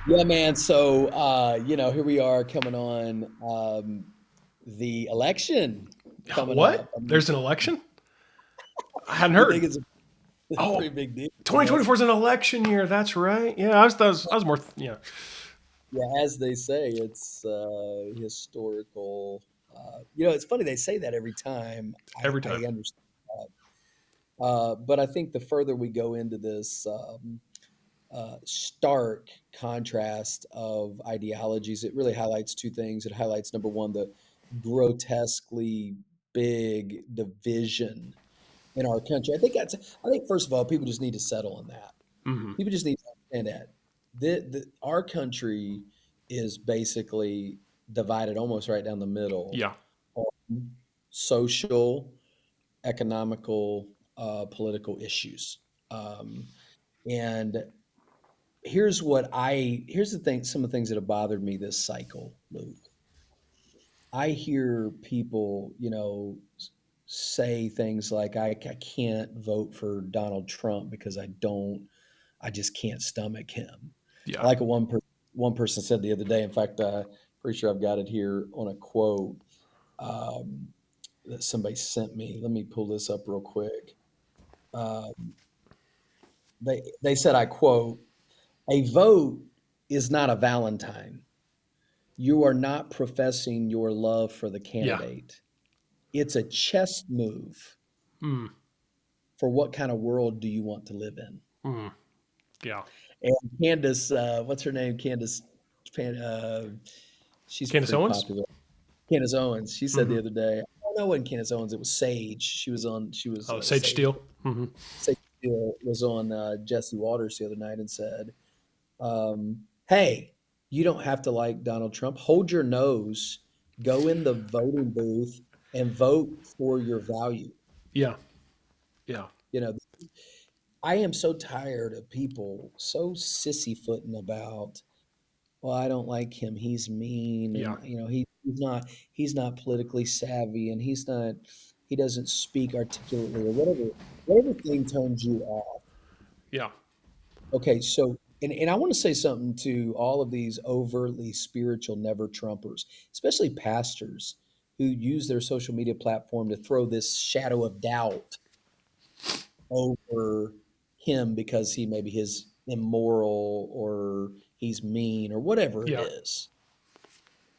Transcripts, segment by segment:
Yeah, man. So, here we are coming on the election coming up. What? There's an election? I hadn't You think heard. it's a pretty Oh, big deal, I guess. 2024 is an election year. That's right. Yeah, I was more. Yeah, Yeah, as they say, it's historical. It's funny they say that every time. every I time. understand that, but I think the further we go into this stark contrast of ideologies, it really highlights two things. It highlights number one, the grotesquely big division in our country. I think first of all, people just need to settle on that. Hmm. People just need to understand that our country is basically divided almost right down the middle Yeah, on social, economical, political issues. And here's the thing, some of the things that have bothered me this cycle, Luke. I hear people, say things like, I can't vote for Donald Trump because I just can't stomach him. I yeah. like one person said the other day, in fact, pretty sure I've got it here on a quote um, that somebody sent me. Let me pull this up real quick. Um, they said, I quote, "A vote is not a Valentine. You are not professing your love for the Yeah. candidate. It's a chess move Mm, for what kind of world do you want to live in." mm, yeah. And Candace, what's her name? She's Candace pretty Owens? popular. Candace Owens. She said Hmm. the other day, I don't know when Candace Owens. It was Sage. She was Oh, Sage Sage. Steele? Hmm. Sage was on Jesse Waters the other night and said, "Hey, you don't have to like Donald Trump. Hold your nose, go in the voting booth, and vote for your value." Yeah, yeah, You know, I am so tired of people so sissy-footing about, "Well, I don't like him. He's mean, yeah, and he's not politically savvy, and he doesn't speak articulately," or whatever thing turns you off. yeah, Okay, so and I want to say something to all of these overtly spiritual never Trumpers, especially pastors who use their social media platform to throw this shadow of doubt over him because he maybe is immoral or he's mean or whatever it yeah. is.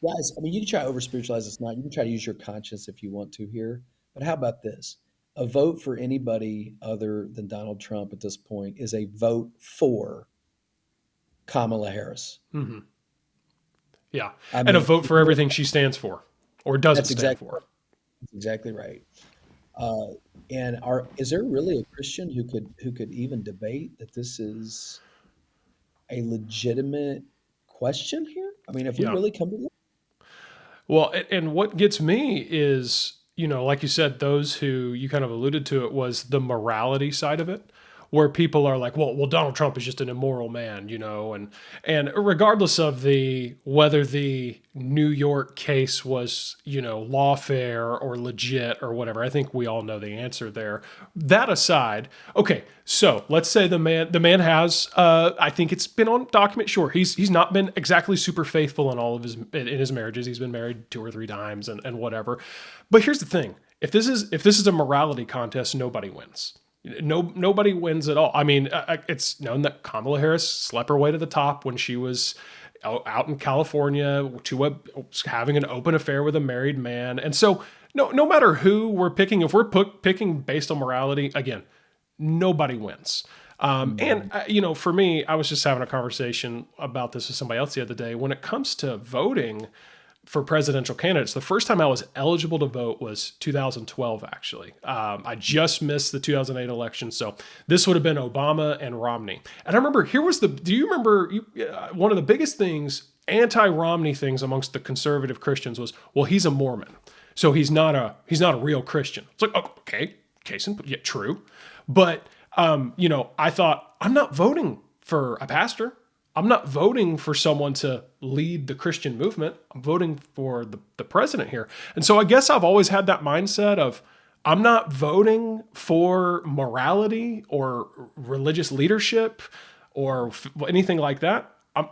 Guys, I mean, you can try to over spiritualize this not. You can try to use your conscience if you want to here. But how about this? A vote for anybody other than Donald Trump at this point is a vote for Kamala Harris. Hmm. Yeah. I And a mean, vote for everything she stands for or doesn't that's stand exactly for. that's exactly right. Uh, and is there really a Christian who could even debate that this is a legitimate question here? I mean, if we Yeah. really come to this, Well, and what gets me is, like you said, those who you kind of alluded to it was the morality side of it, where people are like, well, Donald Trump is just an immoral man, and regardless of the whether the New York case was, lawfare or legit or whatever, I think we all know the answer there. That aside, okay, so let's say the man has, I think it's been on document. Sure, he's not been exactly super faithful in all of his marriages. He's been married 2 or 3 times and whatever. But here's the thing: if this is a morality contest, nobody wins. Nobody wins at all. I mean, it's known that Kamala Harris slept her way to the top when she was out in California having an open affair with a married man, and so no matter who we're picking, if we're picking based on morality, again, nobody wins. And Mhm. for me, I was just having a conversation about this with somebody else the other day. When it comes to voting for presidential candidates, the first time I was eligible to vote was 2012. Actually, I just missed the 2008 election, so this would have been Obama and Romney. And I remember here was the. Do you remember one of the biggest things, anti-Romney things amongst the conservative Christians was, well, he's a Mormon, so he's not a real Christian. It's like, oh, okay, case in yeah, true. But I thought I'm not voting for a pastor. I'm not voting for someone to lead the Christian movement. I'm voting for the president here. And so I guess I've always had that mindset of I'm not voting for morality or religious leadership or anything like that.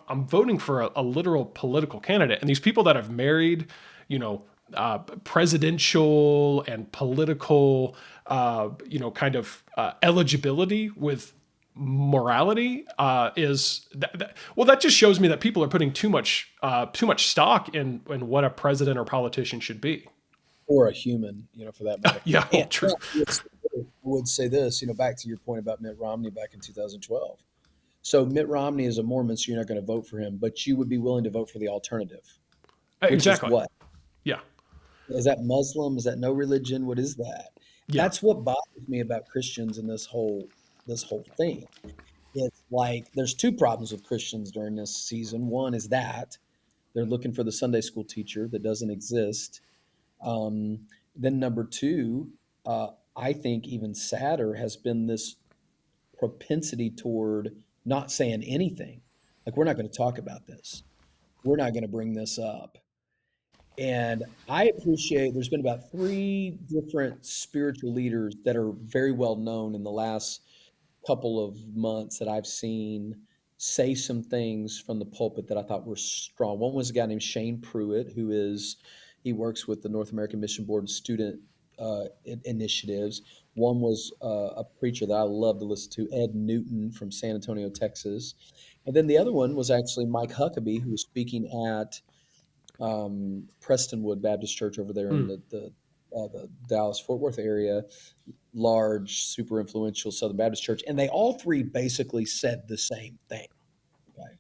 I'm voting for a literal political candidate. And these people that have married, you know, presidential and political, kind of eligibility with morality well, that just shows me that people are putting too much stock in what a president or politician should be. or a human, for that matter. Yeah, And well, true. I would say this, back to your point about Mitt Romney back in 2012. So Mitt Romney is a Mormon, so you're not going to vote for him, but you would be willing to vote for the alternative, which is Exactly. what? Yeah. Is that Muslim? Is that no religion? What is that? Yeah. That's what bothers me about Christians and this whole thing. It's like there's two problems with Christians during this season. One is that they're looking for the Sunday school teacher that doesn't exist. Then number two, I think even sadder has been this propensity toward not saying anything. Like we're not going to talk about this. We're not going to bring this up. And I appreciate there's been about three different spiritual leaders that are very well known in the last couple of months that I've seen say some things from the pulpit that I thought were strong. One was a guy named Shane Pruitt, he works with the North American Mission Board student initiatives. One was a preacher that I love to listen to, Ed Newton from San Antonio, Texas. And then the other one was actually Mike Huckabee, who was speaking at Prestonwood Baptist Church over there in Mm. the Dallas Fort Worth area, large, super influential Southern Baptist church, and they all three basically said the same thing. Okay,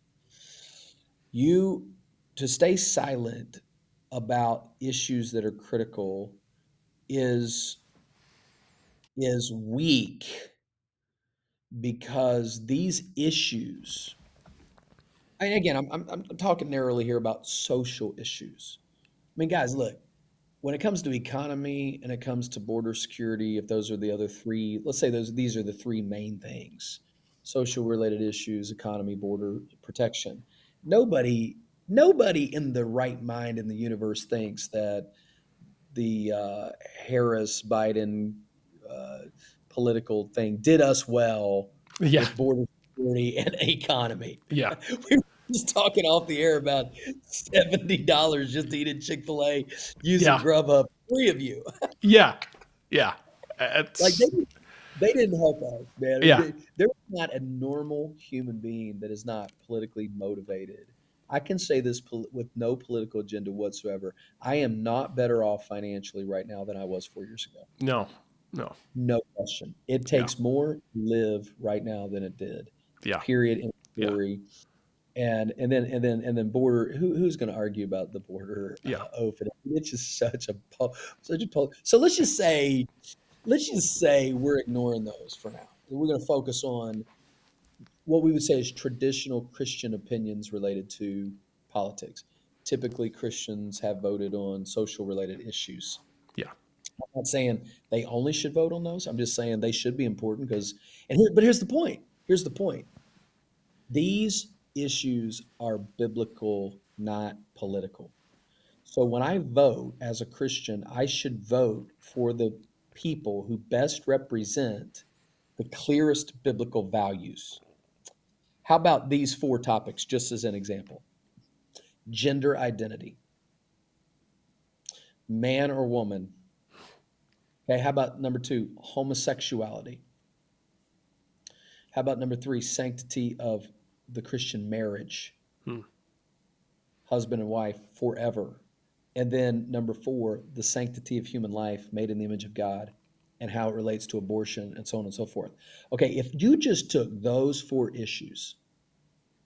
you to stay silent about issues that are critical is is weak because these issues. And again, I'm talking narrowly here about social issues. I mean, guys, look, when it comes to economy and it comes to border security, if those are the other three, let's say these are the three main things: social related issues, economy, border protection. Nobody, nobody in the right mind in the universe thinks that the Harris Biden uh, political thing did us well Yeah. with border security and economy. Yeah. We were just talking off the air about $70 just to eat at Chick-fil-A using Yeah. Grubhub. Three of you. Yeah. Yeah. Like It's they didn't help us, man. yeah. There's not a normal human being that is not politically motivated. I can say this with no political agenda whatsoever. I am not better off financially right now than I was 4 years ago. No. No. No question. It Yeah. takes more to live right now than it did. Yeah. Period. In Yeah. story. And then border. Who's going to argue about the border Yeah. opening? It's just such a. So let's just say we're ignoring those for now. We're going to focus on what we would say is traditional Christian opinions related to politics. Typically, Christians have voted on social related issues. Yeah. I'm not saying they only should vote on those. I'm just saying they should be important but here's the point. Here's the point. These issues are biblical, not political. So when I vote as a Christian, I should vote for the people who best represent the clearest biblical values. How about these four topics, just as an example? Gender identity, man or woman. Okay, how about number two, homosexuality? How about number three, sanctity of the Christian marriage, Hmm. husband and wife forever? And then number four, the sanctity of human life made in the image of God and how it relates to abortion and so on and so forth. Okay, if you just took those four issues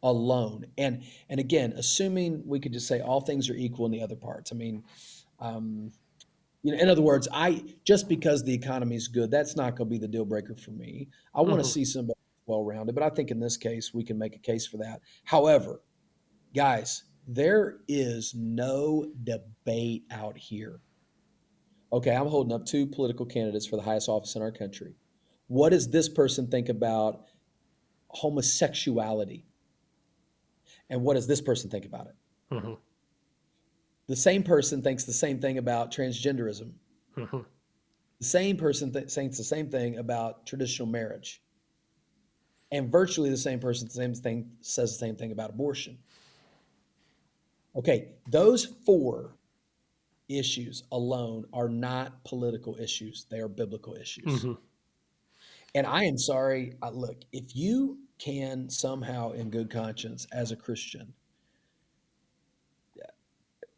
alone, and again, assuming we could just say all things are equal in the other parts. I mean, um, in other words, I just because the economy is good, that's not going to be the deal breaker for me. I want to Hmm. see somebody well rounded, but I think in this case we can make a case for that. However, guys, there is no debate out here. Okay, I'm holding up two political candidates for the highest office in our country. What does this person think about homosexuality? And what does this person think about it? Hmm. The same person thinks the same thing about transgenderism. Hmm. The same person thinks the same thing about traditional marriage. and virtually the same person same thing says the same thing about abortion. Okay, those four issues alone are not political issues, they are biblical issues. Hmm. And I am sorry, look, if you can somehow in good conscience as a Christian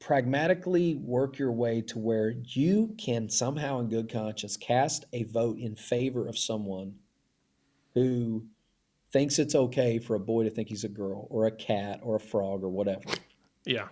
pragmatically work your way to where you can somehow in good conscience cast a vote in favor of someone who thinks it's okay for a boy to think he's a girl or a cat or a frog or whatever, Yeah.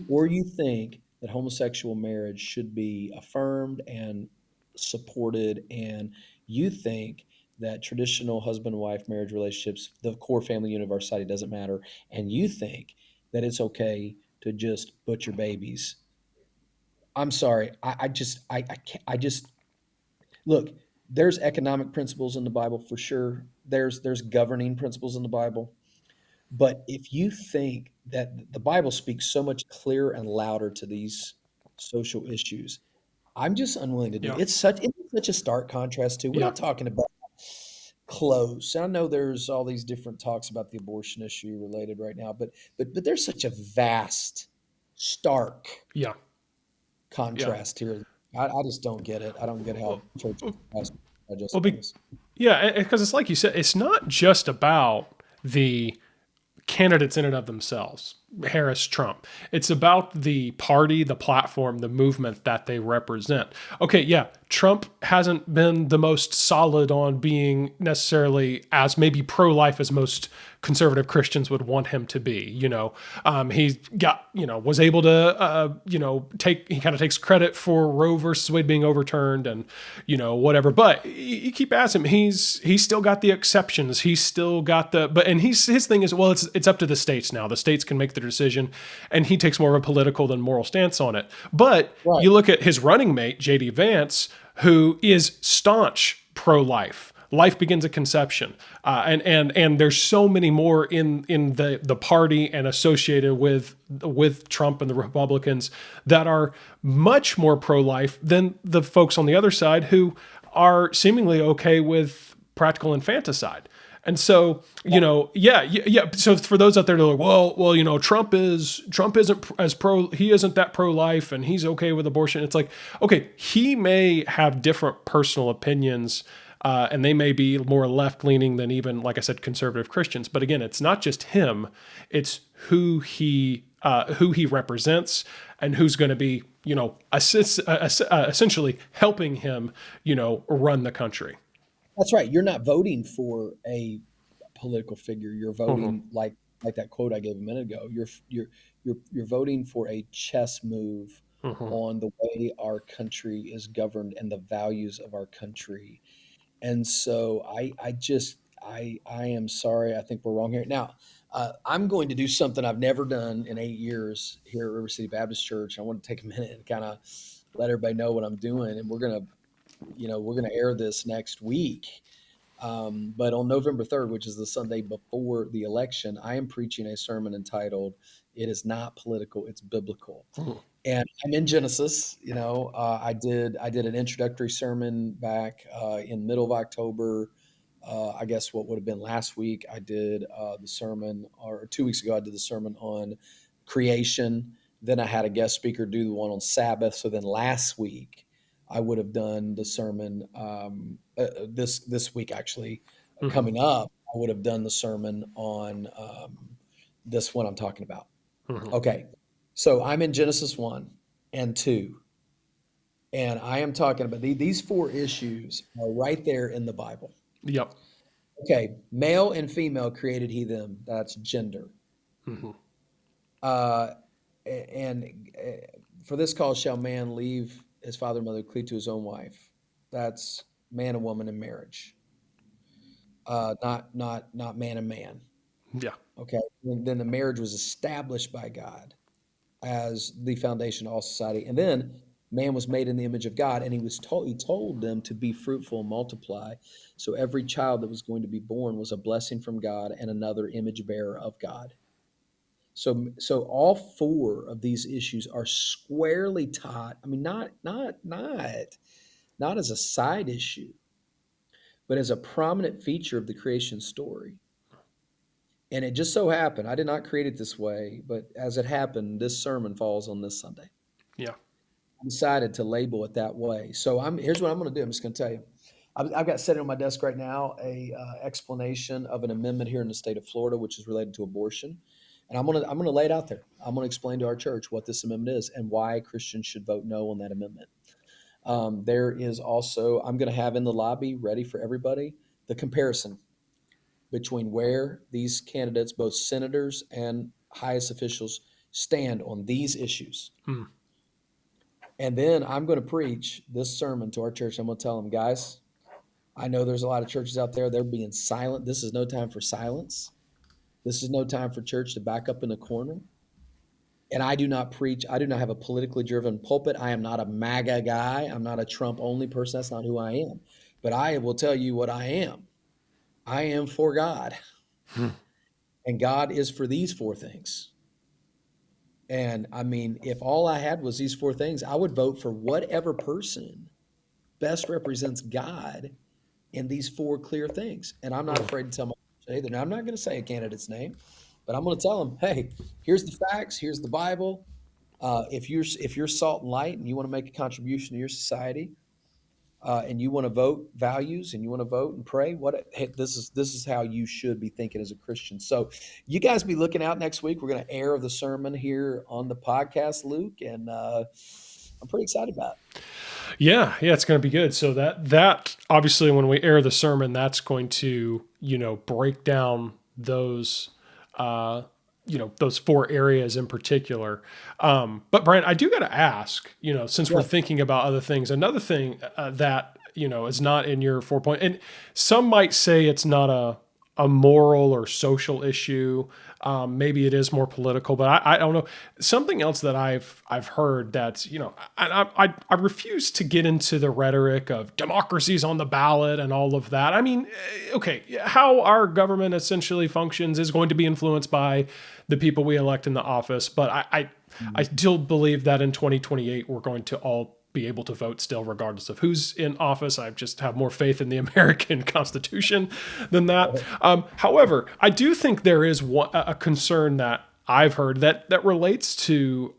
or you think that homosexual marriage should be affirmed and supported, and you think that traditional husband and wife marriage relationships, the core family unit of our society, doesn't matter, and you think that it's okay to just butcher babies. I'm sorry. I can't, I just look. There's economic principles in the Bible for sure. There's governing principles in the Bible. But if you think that the Bible speaks so much clearer and louder to these social issues, I'm just unwilling to do it. Yeah. It's such a stark contrast too. We're Yeah. not talking about close. I know there's all these different talks about the abortion issue related right now, but there's such a vast, stark Yeah. Yeah. contrast here. I just don't get it. I don't get how Well, churches digest well, things. yeah, because it's like you said, it's not just about the candidates in and of themselves, Harris, Trump. It's about the party, the platform, the movement that they represent. Okay, yeah, Trump hasn't been the most solid on being necessarily as maybe pro life as most conservative Christians would want him to be. He got, was able to, he kind of takes credit for Roe versus Wade being overturned and, whatever. But you keep asking him, he's still got the exceptions. He's still got and his thing is, well, it's up to the states now. The states can make the decision, and he takes more of a political than moral stance on it. But Right. you look at his running mate, JD Vance, who is staunch pro-life. Life begins at conception, and there's so many more in the party and associated with Trump and the Republicans that are much more pro-life than the folks on the other side who are seemingly okay with practical infanticide. And so, yeah. So for those out there, they're like, well, Trump isn't as pro, he isn't that pro life, and he's okay with abortion. It's like, okay, he may have different personal opinions, and they may be more left leaning than even, like I said, conservative Christians. But again, it's not just him; it's who he represents and who's going to be, essentially helping him, run the country. That's right. You're not voting for a political figure. You're Hmm. voting like that quote I gave a minute ago. You're voting for a chess move Hmm. on the way our country is governed and the values of our country. And so I am sorry. I think we're wrong here. Now, I'm going to do something I've never done in 8 years here at River City Baptist Church. I want to take a minute and kind of let everybody know what I'm doing, and we're gonna air this next week. But on November 3rd, which is the Sunday before the election, I am preaching a sermon entitled "It Is Not Political; It's Biblical." Hmm. And I'm in Genesis. I did an introductory sermon back in middle of October. I guess what would have been last week. I did the sermon, or 2 weeks ago, I did the sermon on creation. Then I had a guest speaker do the one on Sabbath. So then last week, I would have done the sermon. This week, actually, Hmm. coming up, I would have done the sermon on this one I'm talking about. Hmm. Okay. So I'm in Genesis 1 and 2, and I am talking about these four issues are right there in the Bible. Yep. Okay. Male and female created he them. That's gender. Hmm. Uh, and for this cause shall man leave his father and mother, cleave to his own wife. That's man and woman in marriage, not man and man. Yeah. Okay. And then the marriage was established by God as the foundation of all society. And then man was made in the image of God, and he told them to be fruitful and multiply. So every child that was going to be born was a blessing from God and another image bearer of God. So all four of these issues are squarely taught. I mean, not as a side issue, but as a prominent feature of the creation story. And it just so happened, I did not create it this way, but as it happened, this sermon falls on this Sunday. Yeah. I decided to label it that way. So here's what I'm going to do. I'm just going to tell you. I've got sitting on my desk right now a explanation of an amendment here in the state of Florida, which is related to abortion, and I'm gonna lay it out there. I'm going to explain to our church what this amendment is and why Christians should vote no on that amendment. There is also I'm going to have in the lobby ready for everybody the comparison between where these candidates, both senators and highest officials, stand on these issues. Hmm. And then I'm going to preach this sermon to our church. I'm going to tell them, guys, I know there's a lot of churches out there, they're being silent. This is no time for silence. This is no time for church to back up in the corner. And I do not preach, I do not have a politically driven pulpit. I am not a MAGA guy. I'm not a Trump only person. That's not who I am. But I will tell you what I am. I am for God, Hmm. and God is for these four things. And I mean, if all I had was these four things, I would vote for whatever person best represents God in these four clear things. And I'm not Hmm. afraid to tell my either. Now, I'm not going to say a candidate's name, but I'm going to tell them, hey, here's the facts, here's the Bible. If you're salt and light and you want to make a contribution to your society, and you want to vote values and you want to vote and pray, hey, this is how you should be thinking as a Christian. So, you guys be looking out next week. We're going to air the sermon here on the podcast, Luke, and I'm pretty excited about it. Yeah, yeah, it's going to be good. So that obviously, when we air the sermon, that's going to break down those uh, those four areas in particular. But Brian, I do got to ask, since we're Yeah, thinking about other things, another thing that is not in your 4 point, and some might say it's not a moral or social issue. Maybe it is more political, but I don't know. Something else that I've heard that's I refuse to get into the rhetoric of democracy's on the ballot and all of that. I mean, okay, how our government essentially functions is going to be influenced by the people we elect in the office, but I still believe that in 2028 we're going to all be able to vote still, regardless of who's in office. I just have more faith in the American Constitution than that. However, I do think there is a concern that I've heard that relates to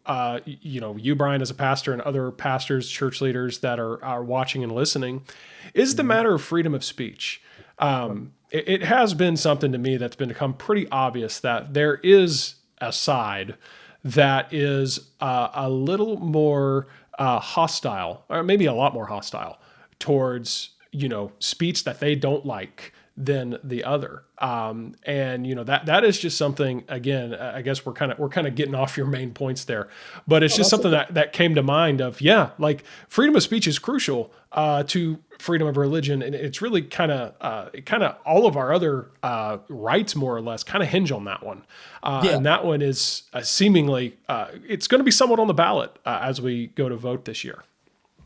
you, Brian, as a pastor, and other pastors, church leaders that are watching and listening, is the mhm, matter of freedom of speech. yep, It has been something to me that's become pretty obvious that there is a side that is a little more hostile, or maybe a lot more hostile towards speech that they don't like than the other. And that is just something. Again, I guess we're kind of getting off your main points there, but it's oh, just that's something okay. that came to mind of, yeah, like freedom of speech is crucial to freedom of religion, and it's really kind of all of our other rights more or less kind of hinge on that one. Yeah, And that one is seemingly it's going to be somewhat on the ballot as we go to vote this year.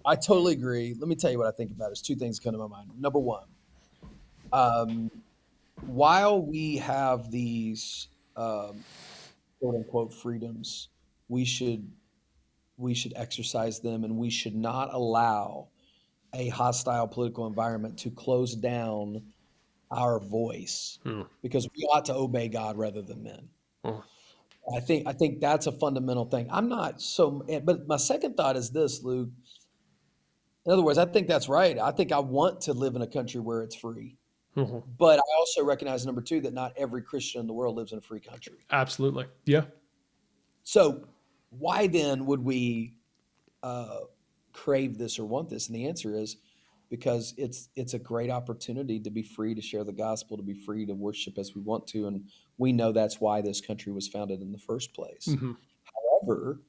I totally agree. Let me tell you what I think about it. There's two things come to my mind. Number one, um, while we have these quote unquote freedoms, we should we should exercise them, and we should not allow a hostile political environment to close down our voice, Hmm. because we ought to obey God rather than men. Oh. I think that's a fundamental thing. I'm not so, but my second thought is this, Luke. In other words, I think that's right. I think I want to live in a country where it's free. Mhm. But I also recognize, number two, that not every Christian in the world lives in a free country. Absolutely. Yeah. So why then would we uh, crave this or want this? And the answer is because it's a great opportunity to be free to share the gospel, to be free to worship as we want to, and we know that's why this country was founded in the first place. Hmm. However,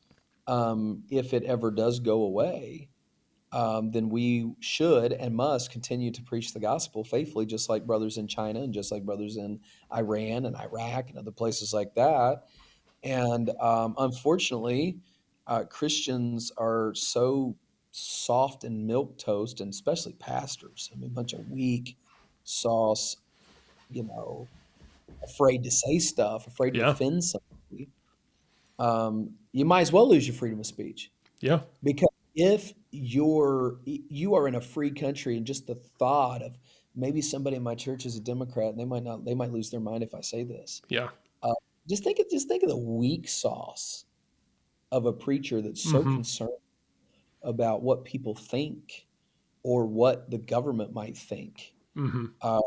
if it ever does go away, then we should and must continue to preach the gospel faithfully, just like brothers in China and just like brothers in Iran and Iraq and other places like that. And unfortunately, Christians are so soft and milk toast, and especially pastors. I mean, a bunch of weak sauce, you know, afraid to say stuff, afraid to Yeah. offend somebody. You might as well lose your freedom of speech. Yeah. Because if you are in a free country, and just the thought of maybe somebody in my church is a Democrat, and they might lose their mind if I say this. Yeah. Uh, just think of the weak sauce of a preacher that's so Hmm. concerned about what people think or what the government might think. Hmm. Um,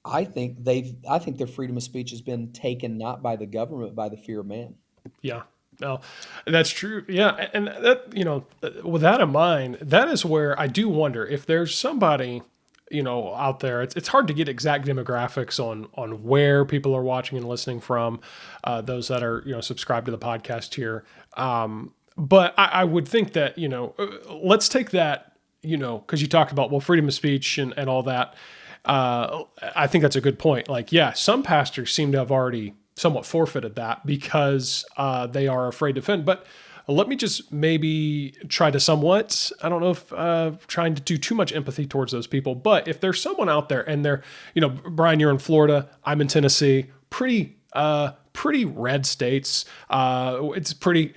I think their freedom of speech has been taken not by the government, but by the fear of man. Yeah. No, that's true. Yeah, and that, with that in mind, that is where I do wonder if there's somebody, out there. It's hard to get exact demographics on where people are watching and listening from, those that are subscribed to the podcast here. But I would think that let's take that, because you talked about, well, freedom of speech and all that. I think that's a good point. Like, yeah, some pastors seem to have already somewhat forfeited that because they are afraid to offend. But let me just maybe try to somewhat, I don't know if trying to do too much empathy towards those people, but if there's someone out there and they're, Brian, you're in Florida, I'm in Tennessee, pretty red states. It's pretty.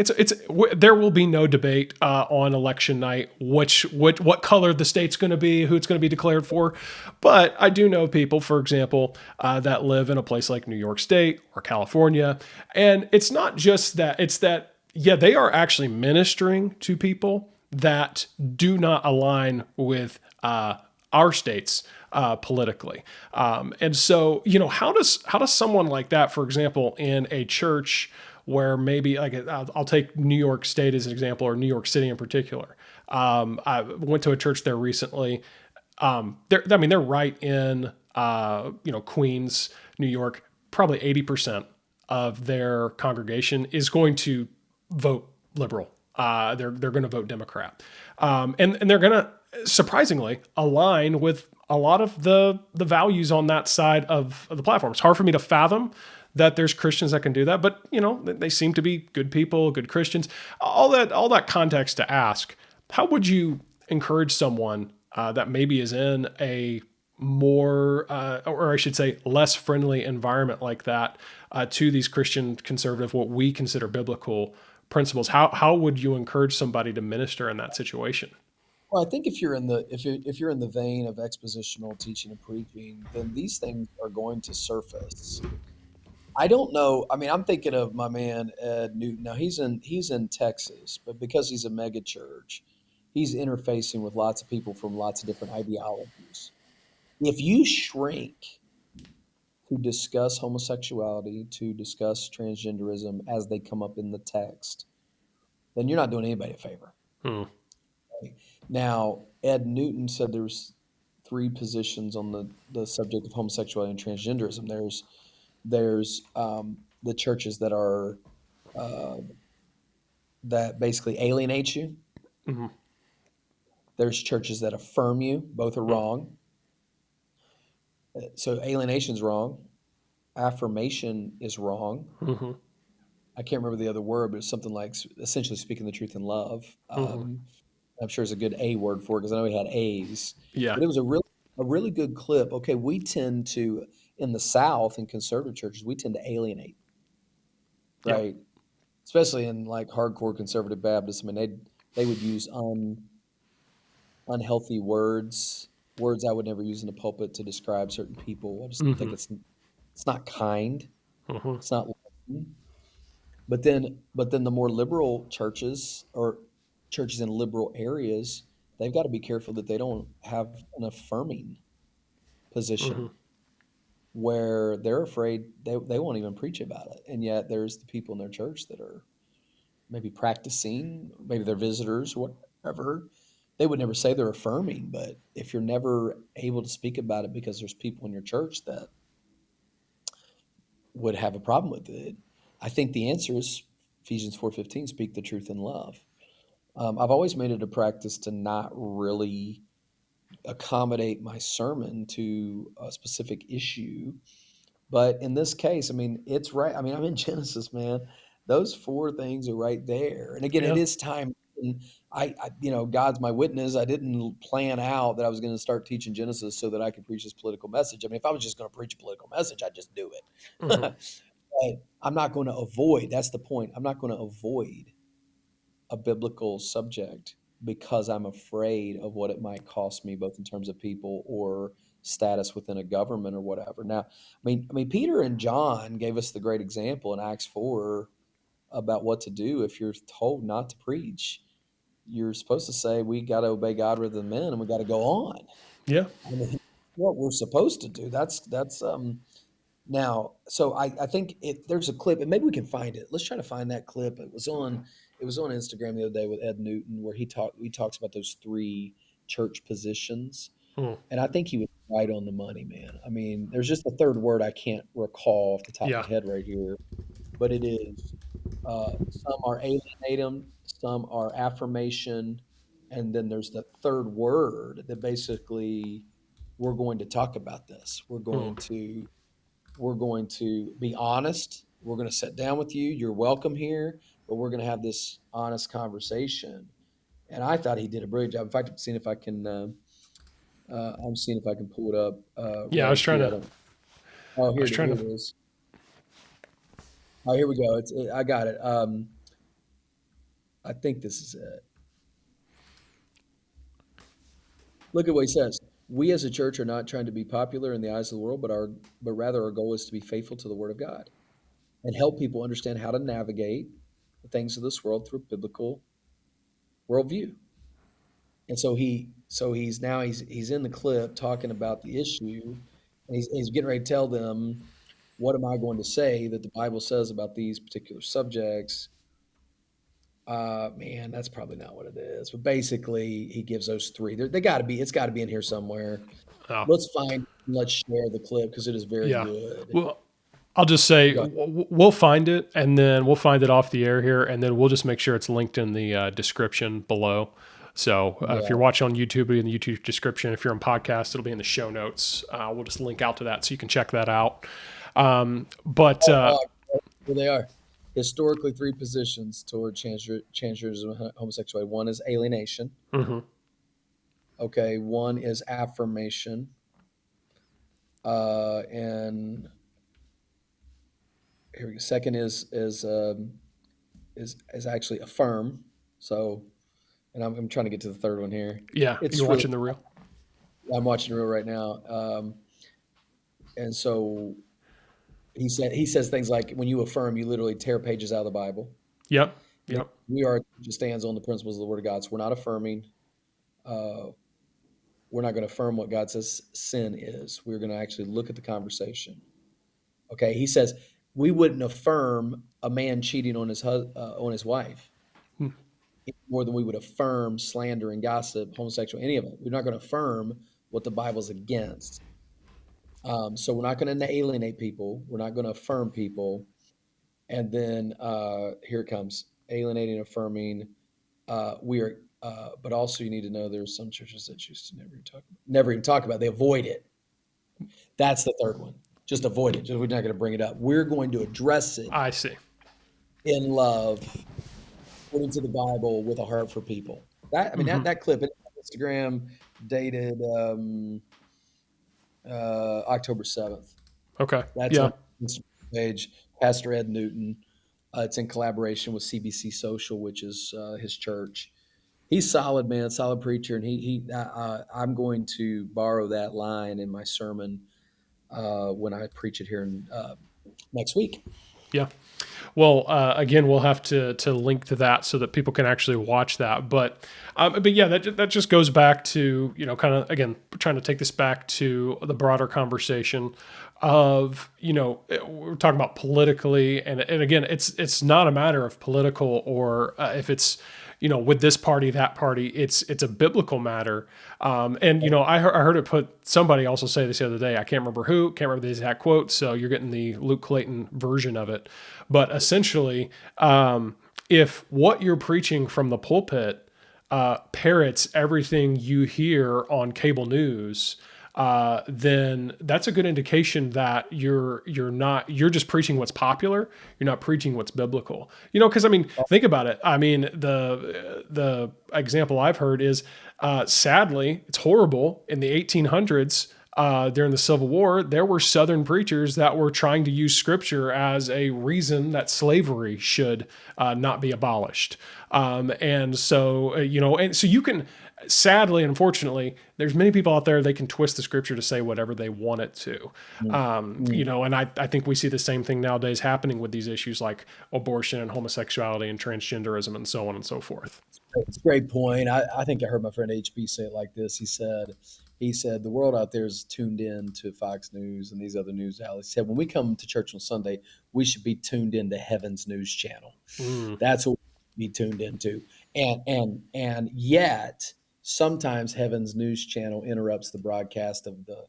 There will be no debate on election night what color the state's going to be, who it's going to be declared for. But I do know people, for example, that live in a place like New York State or California, and it's not just that. It's that, yeah, they are actually ministering to people that do not align with our states politically. And so, how does someone like that, for example, in a church where maybe, like, I'll take New York State as an example, or New York City in particular. I went to a church there recently. They're right in Queens, New York. Probably 80% of their congregation is going to vote liberal. They're going to vote Democrat, and they're going to surprisingly align with a lot of the values on that side of the platform. It's hard for me to fathom that there's Christians that can do that, but they seem to be good people, good Christians. All that context to ask, how would you encourage someone that maybe is in a more, or I should say, less friendly environment like that, to these Christian conservative, what we consider biblical principles? How would you encourage somebody to minister in that situation? Well, I think if you're in the vein of expositional teaching and preaching, then these things are going to surface. I don't know. I mean, I'm thinking of my man Ed Newton. Now he's in Texas, but because he's a mega church, he's interfacing with lots of people from lots of different ideologies. If you shrink to discuss homosexuality, to discuss transgenderism as they come up in the text, then you're not doing anybody a favor. Hmm. Now, Ed Newton said there's three positions on the subject of homosexuality and transgenderism. There's the churches that are uh, that basically alienate you. Hmm. There's churches that affirm you. Both are wrong. So alienation is wrong. Affirmation is wrong. Hmm. I can't remember the other word, but it's something like essentially speaking the truth in love. Hmm. I'm sure it's a good A word for it because I know he had A's, Yeah. but it was a really good clip. Okay, we tend to in the South in conservative churches we tend to alienate, Yep. right? Especially in like hardcore conservative Baptists. I mean, they would use unhealthy words, words I would never use in the pulpit to describe certain people. I just think Hmm. it's not kind. Hmm. It's not loving. But then the more liberal churches or churches in liberal areas, they've got to be careful that they don't have an affirming Hmm. position where they're afraid they won't even preach about it. And yet there's the people in their church that are maybe practicing, maybe they're visitors, whatever. They would never say they're affirming, but if you're never able to speak about it because there's people in your church that would have a problem with it, I think the answer is Ephesians 4:15, speak the truth in love. I've always made it a practice to not really accommodate my sermon to a specific issue. But in this case, I mean, it's right. I mean, I'm in Genesis, man. Those four things are right there. And again, it Yeah. is time. And God's my witness. I didn't plan out that I was going to start teaching Genesis so that I could preach this political message. I mean, if I was just going to preach a political message, I'd just do it. Hmm. But I'm not going to avoid. That's the point. I'm not going to avoid a biblical subject because I'm afraid of what it might cost me, both in terms of people or status within a government or whatever. Now, I mean, Peter and John gave us the great example in Acts 4 about what to do if you're told not to preach. You're supposed to say we got to obey God rather than men, and we got to go on. Yeah. I mean, what we're supposed to do. That's now. So I think there's a clip, and maybe we can find it. Let's try to find that clip. It was on Instagram the other day with Ed Newton, where he talks about those three church positions, Mm. and I think he was right on the money, man. I mean, there's just a third word I can't recall off the top of Yeah. my head right here, but it is some are alienatum, some are affirmation, and then there's the third word that basically we're going to talk about this. Mm. We're going to be honest. We're going to sit down with you. You're welcome here, but we're going to have this honest conversation. And I thought he did a brilliant job. In fact, I'm seeing if I can pull it up Yeah. right here. I don't. Oh, I was trying here to. it is. Oh, here we go. I got it. I think this is it. Look at what he says. We as a church are not trying to be popular in the eyes of the world, but rather our goal is to be faithful to the Word of God and help people understand how to navigate the things of this world through a biblical worldview. And he's in the clip talking about the issue, and he's getting ready to tell them, what am I going to say that the Bible says about these particular subjects? Man, that's probably not what it is. But basically, he gives those three. They got to be. It's got to be in here somewhere. Oh, Let's find. Let's share the clip because it is very yeah. good. Well, I'll just say Go ahead. we'll find it, and then we'll find it off the air here, and then we'll just make sure it's linked in the description below. So if you're Yeah. watching on YouTube, it'll be in the YouTube description. If you're on podcast, it'll be in the show notes. We'll just link out to that so you can check that out. But Here they are. Historically, three positions toward transgenderism and homosexuality. One is alienation. mhm. Okay. One is affirmation. And here we go. Second is actually affirm. So, and I'm trying to get to the third one here. Yeah, you're It's really watching the reel. I'm watching the reel right now. And so he says things like, when you affirm, you literally tear pages out of the Bible. Yep, And yep. we are just stands on the principles of the Word of God. So we're not affirming. Uh, we're not going to affirm what God says sin is. We're going to actually look at the conversation. Okay, he says we wouldn't affirm a man cheating on his wife Hmm. more than we would affirm slander and gossip, homosexual, any of it. We're not going to affirm what the Bible's against. So we're not going to alienate people. We're not going to affirm people. And then here it comes: alienating, affirming. We are, but also you need to know there's some churches that choose to never even talk about it. They avoid it. That's the third one. Just avoid it. We're not going to bring it up. We're going to address it I see. in love, according to the Bible, with a heart for people. I mean, Hmm. that clip on Instagram dated October 7th. Okay. That's Yeah. on the Instagram page. Pastor Ed Newton. It's in collaboration with CBC Social, which is his church. He's solid, man, solid preacher, and I'm going to borrow that line in my sermon when I preach it here next week. Yeah. Well, again, we'll have to link to that so that people can actually watch that. But yeah, that just goes back to, kind of, again, trying to take this back to the broader conversation of, we're talking about politically, and again, it's not a matter of political or if it's, with this party, that party. It's a biblical matter. And I heard it put, somebody also say this the other day. I can't remember who, can't remember the exact quote. So you're getting the Luke Clayton version of it. But essentially, if what you're preaching from the pulpit parrots everything you hear on cable news, then that's a good indication that you're just preaching what's popular. You're not preaching what's biblical. Because I mean, think about it. I mean, the example I've heard is, sadly, it's horrible. In the 1800s, during the Civil War, there were Southern preachers that were trying to use Scripture as a reason that slavery should not be abolished. And so, and so you can. sadly, unfortunately, there's many people out there, they can twist the scripture to say whatever they want it to. Mm, mm. And I think we see the same thing nowadays happening with these issues like abortion and homosexuality and transgenderism and so on and so forth. It's a great point. I think I heard my friend HB say it like this. He said the world out there is tuned in to Fox News and these other news outlets. He said when we come to church on Sunday, we should be tuned into Heaven's news channel. Mm, That's what we be tuned into. And yet sometimes Heaven's news channel interrupts the broadcast of the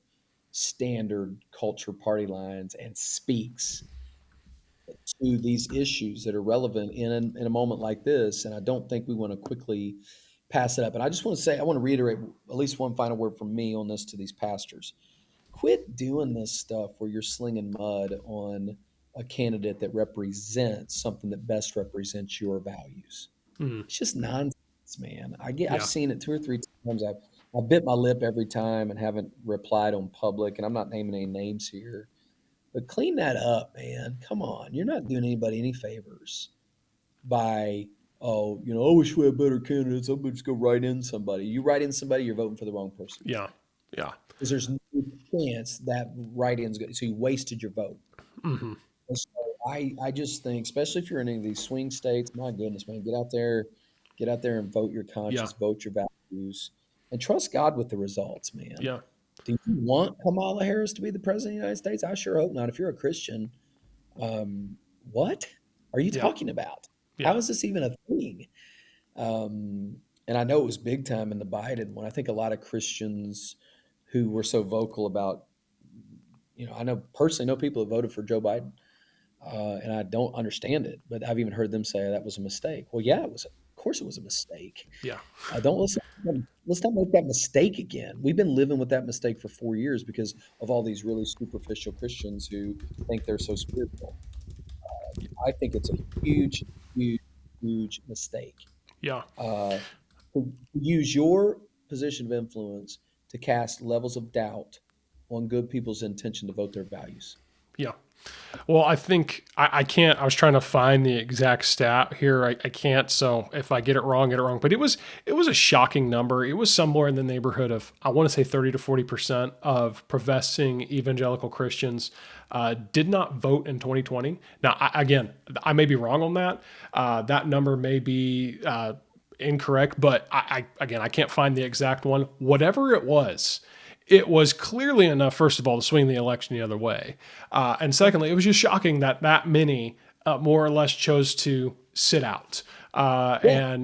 standard culture party lines and speaks to these issues that are relevant in a moment like this. And I don't think we want to quickly pass it up. And I just want to say, I want to reiterate at least one final word from me on this to these pastors. Quit doing this stuff where you're slinging mud on a candidate that represents something that best represents your values. mm, It's just nonsense, man. I've yeah, seen it two or three times. I bit my lip every time and haven't replied on public. And I'm not naming any names here, but clean that up, man. Come on. You're not doing anybody any favors by, oh, I wish we had better candidates. I'm just going to write in somebody. You write in somebody, you're voting for the wrong person. yeah, yeah, Because there's no chance that write in's good. So you wasted your vote. hmm, And so I just think, especially if you're in any of these swing states, my goodness, man, get out there and vote your yeah, conscience, vote your values, and trust God with the results, man. yeah, Do you want Kamala Harris to be the president of the United States? I sure hope not. If you're a Christian, um, what are you yeah, talking about? yeah, How is this even a thing? And I know it was big time in the Biden one. I think a lot of Christians who were so vocal about, I know personally know people who voted for Joe Biden, and I don't understand it, but I've even heard them say that was a mistake. Well, yeah, it was. Of course, it was a mistake. yeah, Don't let's not make that mistake again. We've been living with that mistake for 4 years because of all these really superficial Christians who think they're so spiritual. I think it's a huge, huge, huge mistake yeah, uh, to use your position of influence to cast levels of doubt on good people's intention to vote their values. yeah. Well, I think I can't. I was trying to find the exact stat here. I can't. So if I get it wrong, get it wrong. But it was a shocking number. It was somewhere in the neighborhood of, I want to say, 30 to 40% of professing evangelical Christians did not vote in 2020. Now, again, I may be wrong on that. That number may be incorrect, but again, I can't find the exact one. Whatever it was clearly enough, first of all, to swing the election the other way. And secondly, it was just shocking that that many more or less chose to sit out. Yeah,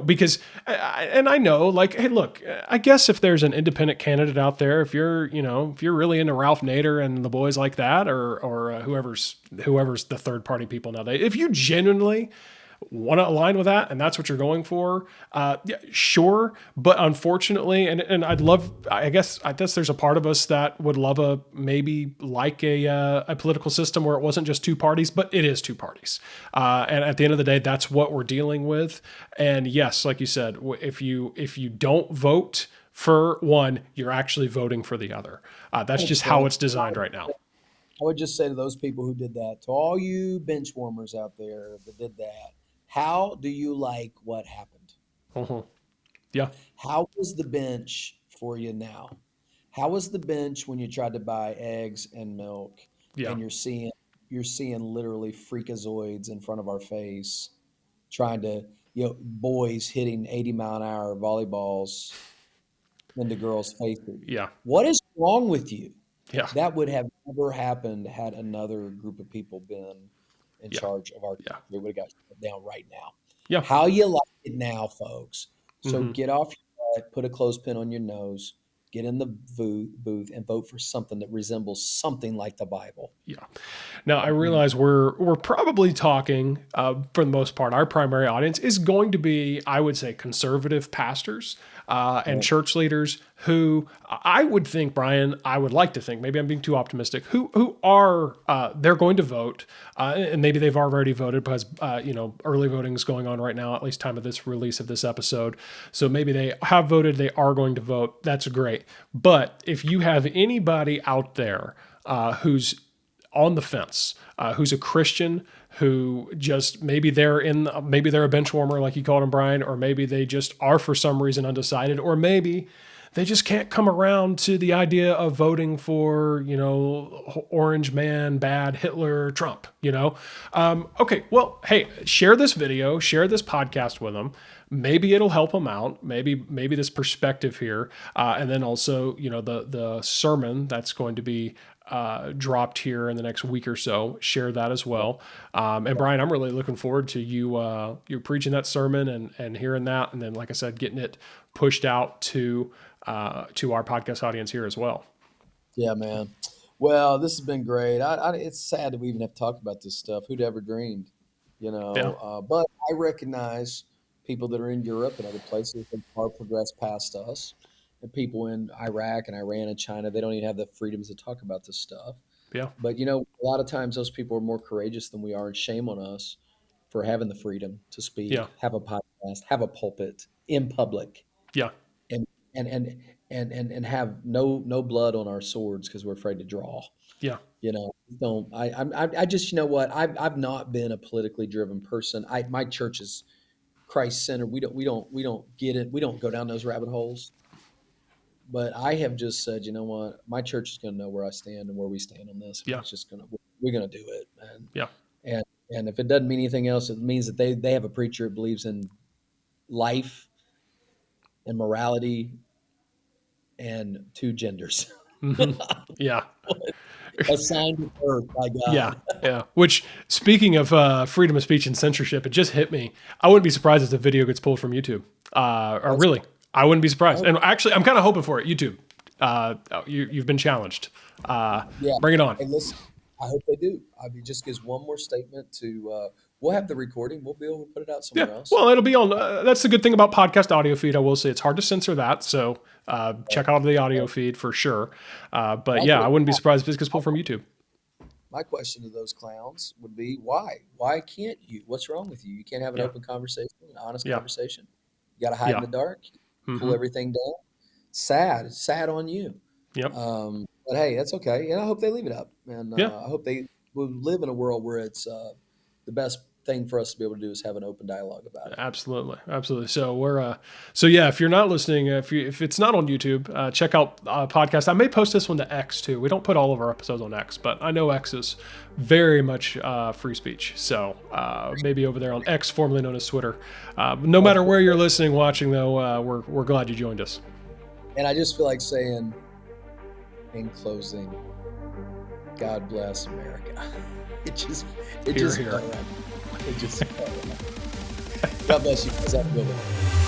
Because, and I know, like, hey, look, I guess if there's an independent candidate out there, if you're really into Ralph Nader and the boys like that, or whoever's the third party people nowadays, if you genuinely want to align with that and that's what you're going for, yeah, sure. But unfortunately, and I guess there's a part of us that would love maybe like a political system where it wasn't just two parties, but it is two parties. And at the end of the day, that's what we're dealing with. And yes, like you said, if you don't vote for one, you're actually voting for the other. That's thanks, just how Brent. it's designed right now. I would just say to those people who did that, to all you bench warmers out there that did that, how do you like what happened? Uh-huh. Yeah, How was the bench for you now? How was the bench when you tried to buy eggs and milk yeah, and you're seeing literally freakazoids in front of our face trying to, boys hitting 80-mile-an-hour volleyballs into girls' faces. yeah, What is wrong with you? yeah, That would have never happened had another group of people been in yeah, charge of our yeah, country. We would have got shut down right now. yeah. How you like it now, folks? So Hmm. get off your butt, put a clothespin on your nose, get in the booth, and vote for something that resembles something like the Bible. Yeah. Now I Mm, realize we're probably talking for the most part. Our primary audience is going to be, I would say, conservative pastors and yeah. church leaders who I would think, Brian, I would like to think, maybe I'm being too optimistic, who are they're going to vote, and maybe they've already voted because early voting is going on right now, at least time of this release of this episode. So maybe they have voted, they are going to vote. That's great. But if you have anybody out there who's on the fence, who's a Christian, who just maybe they're a bench warmer like you called him, Brian, or maybe they just are for some reason undecided, or maybe they just can't come around to the idea of voting for, orange man, bad Hitler, Trump, Okay, well, hey, share this video, share this podcast with them. Maybe it'll help them out. Maybe this perspective here, and then also, the sermon that's going to be dropped here in the next week or so. Share that as well. And Brian, I'm really looking forward to you preaching that sermon and hearing that, and then, like I said, getting it pushed out to our podcast audience here as well. Yeah, man. Well, this has been great. It's sad that we even have to talk about this stuff. Who'd ever dreamed, Yeah, But I recognize people that are in Europe and other places that far progressed past us, and people in Iraq and Iran and China. They don't even have the freedoms to talk about this stuff. yeah, But a lot of times those people are more courageous than we are, and shame on us for having the freedom to yeah, speak, have a podcast, have a pulpit in public, yeah, and and and and have no blood on our swords because we're afraid to draw. yeah, Don't I just what I've not been a politically driven person. My church is Christ centered. We don't get it. We don't go down those rabbit holes. But I have just said, what, my church is going to know where I stand and where we stand on this. yeah, It's just we're going to do it, yeah, and and if it doesn't mean anything else, it means that they have a preacher that believes in life and morality and two genders. hmm, yeah. Assigned to earth by Yeah, God. yeah. Which, speaking of freedom of speech and censorship, it just hit me. I wouldn't be surprised if the video gets pulled from YouTube. Or That's really, I wouldn't be I surprised. hope, And actually, I'm kind of hoping for it. YouTube, you've been challenged. yeah. Bring it on. Hey, listen, I hope they do. I mean, just gives one more statement to. We'll have the recording. We'll be able to put it out Yeah. somewhere else. Well, it'll be on. That's the good thing about podcast audio feed. I will say it's hard to censor that. So check out the audio feed for sure. But My yeah, I que- wouldn't be surprised if this gets pulled from YouTube. my question to those clowns would be, why? Why can't you? What's wrong with you? You can't have an Yeah. open conversation, an honest Yeah. conversation. You got to hide in Yeah. the dark, pull Hmm. everything down. Sad. It's sad on you. Yep. But hey, that's okay. And I hope they leave it up. And Yeah. I hope they will live in a world where it's the best thing for us to be able to do is have an open dialogue about it. Absolutely, absolutely. So so yeah. If you're not listening, if it's not on YouTube, check out podcast. I may post this one to X too. We don't put all of our episodes on X, but I know X is very much free speech. So maybe over there on X, formerly known as Twitter. No matter where you're listening, watching though, we're glad you joined us. And I just feel like saying, in closing, God bless America. It just, it Hear, just, hear. felt right. It just, felt right. God bless you. How's that feeling?